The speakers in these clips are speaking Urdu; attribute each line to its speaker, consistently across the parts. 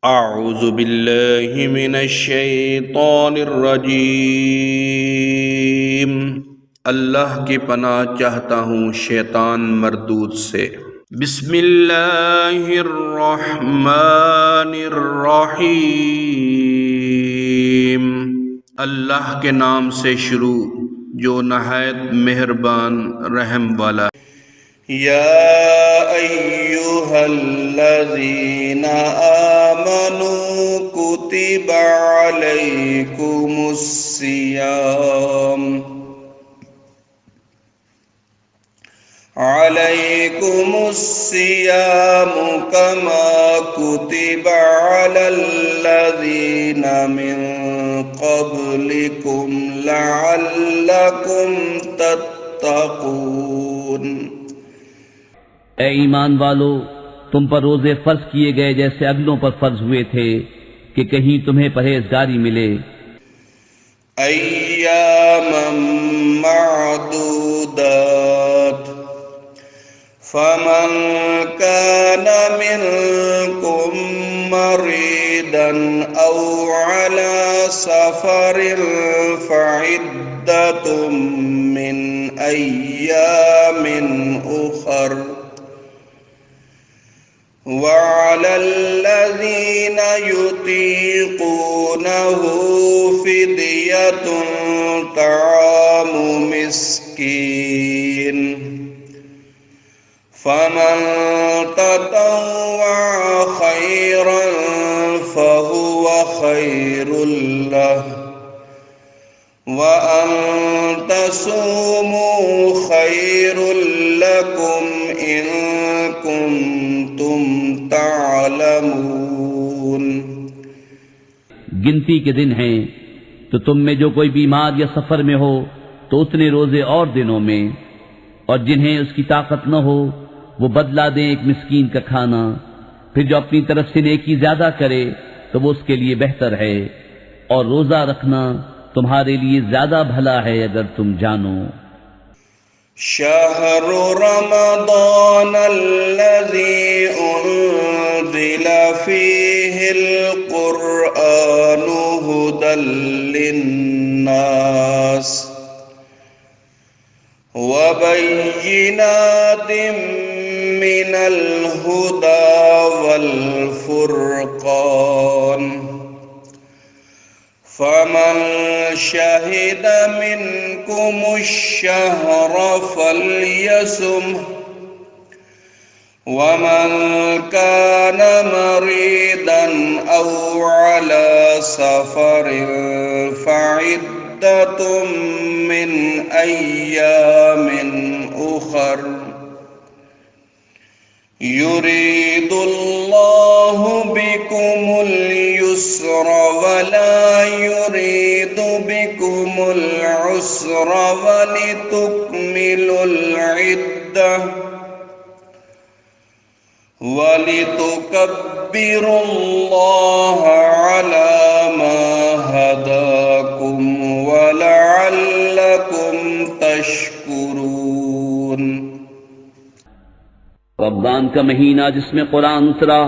Speaker 1: اعوذ باللہ من الشیطان الرجیم۔ اللہ کی پناہ چاہتا ہوں شیطان مردود سے۔ بسم اللہ الرحمن الرحیم۔ اللہ کے نام سے شروع جو نہایت مہربان رحم والا۔ یا ایھا الذین آمنوا کتب علیکم الصیام کما کتب علی الذین من قبلکم لعلکم تتقون۔
Speaker 2: اے ایمان والو، تم پر روزے فرض کیے گئے جیسے اگلوں پر فرض ہوئے تھے کہ کہیں تمہیں پرہیزگاری ملے۔
Speaker 1: ایاما معدودات، فمن كان منكم مريضا أو على سفر فعدة من أيام أخر، وعلى الذين يطيقونه فدية طعام مسكين، فمن تطوع خيرا فهو خير له، وأن تصوموا خير لكم إن كنتم تعلمون۔
Speaker 2: گنتی کے دن ہیں تو تم میں جو کوئی بیمار یا سفر میں ہو تو اتنے روزے اور دنوں میں، اور جنہیں اس کی طاقت نہ ہو وہ بدلا دیں ایک مسکین کا کھانا، پھر جو اپنی طرف سے نیکی زیادہ کرے تو وہ اس کے لیے بہتر ہے، اور روزہ رکھنا تمہارے لیے زیادہ بھلا ہے اگر تم جانو۔
Speaker 1: شہر رمضان الذی انزل فیہ القرآن ھدی للناس وبینات من الہدی والفرقان، فمن شہد منکم الشہر فلیصمہ، ومن كان مريضا أو على سفر فعدة من أيام أخر، يريد الله بكم اليسر ولا يريد بكم العسر ولتكملوا العدة وَلِتُكَبِّرُوا اللَّهَ عَلَى مَا هَدَاكُمْ وَلَعَلَّكُمْ تَشْكُرُونَ۔
Speaker 2: رمضان کا مہینہ جس میں قرآن اترا،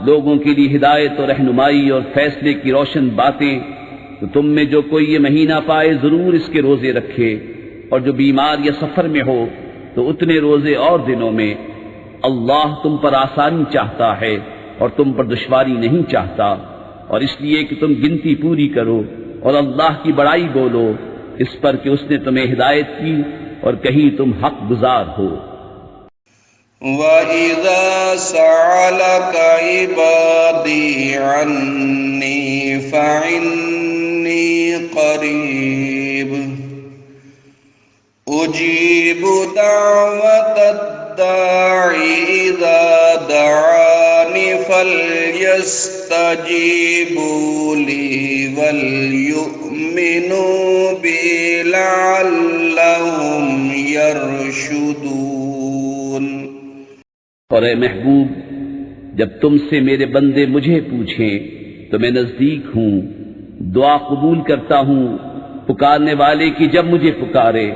Speaker 2: لوگوں کے لیے ہدایت اور رہنمائی اور فیصلے کی روشن باتیں، تو تم میں جو کوئی یہ مہینہ پائے ضرور اس کے روزے رکھے، اور جو بیمار یا سفر میں ہو تو اتنے روزے اور دنوں میں۔ اللہ تم پر آسانی چاہتا ہے اور تم پر دشواری نہیں چاہتا، اور اس لیے کہ تم گنتی پوری کرو اور اللہ کی بڑائی بولو اس پر کہ اس نے تمہیں ہدایت کی اور کہیں تم حق گزار ہو۔
Speaker 1: وَإِذَا سَأَلَكَ عِبَادِي عَنِّي فَإِنِّي قَرِيبٌ أُجِيبُ دَعْوَةَ الدَّاعِ إِذَا دَعَانِ فَلْيَسْتَجِيبُوا لِي وَلْيُؤْمِنُوا بِي لَعَلَّهُمْ يَرْشُدُونَ۔
Speaker 2: اور اے محبوب، جب تم سے میرے بندے مجھے پوچھیں تو میں نزدیک ہوں، دعا قبول کرتا ہوں پکارنے والے کی جب مجھے پکارے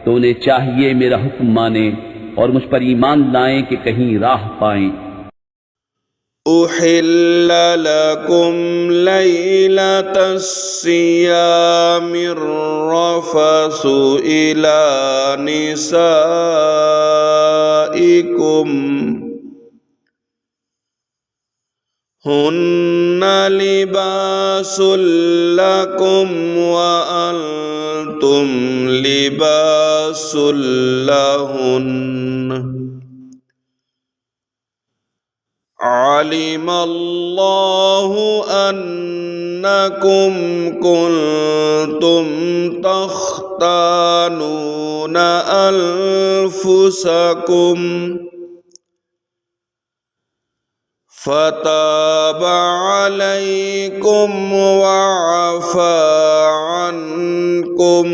Speaker 2: تو انہیں چاہیے میرا حکم مانیں اور مجھ پر ایمان لائیں کہ کہیں راہ پائیں۔
Speaker 1: أحل لكم ليلة الصيام الرفث إلى نسائكم هن لباس لكم وأنتم لباس لهن علم الله أنكم كنتم تختانون أنفسكم فتاب عليكم وعفى عنكم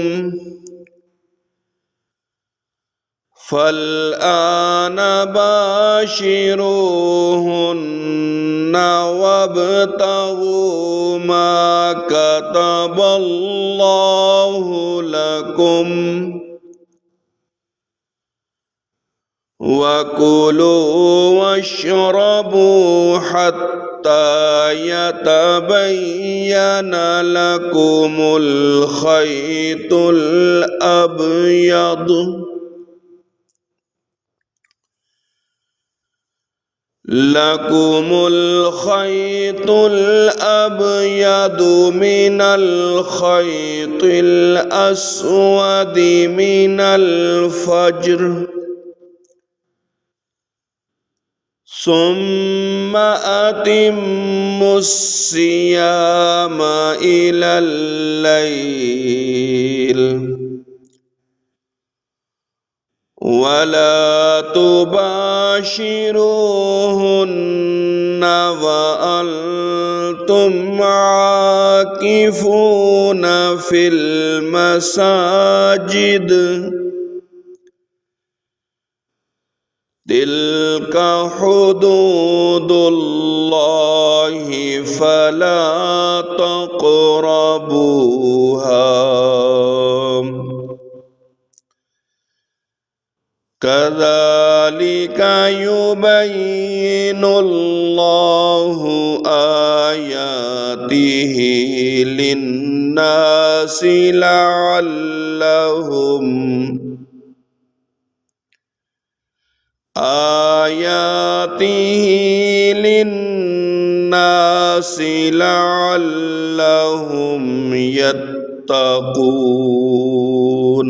Speaker 1: فالآن باشروهن وابتغوا ما كتب الله لكم وكلوا واشربوا حتى يتبين لكم الخيط الأبيض من الخيط الأسود من الفجر ثم أتموا الصيام إلى الليل ولا تباشروهن وأنتم عاكفون في المساجد تلك حدود الله فلا تقربوها كذلك يبين الله آياته للناس لعلهم يتقون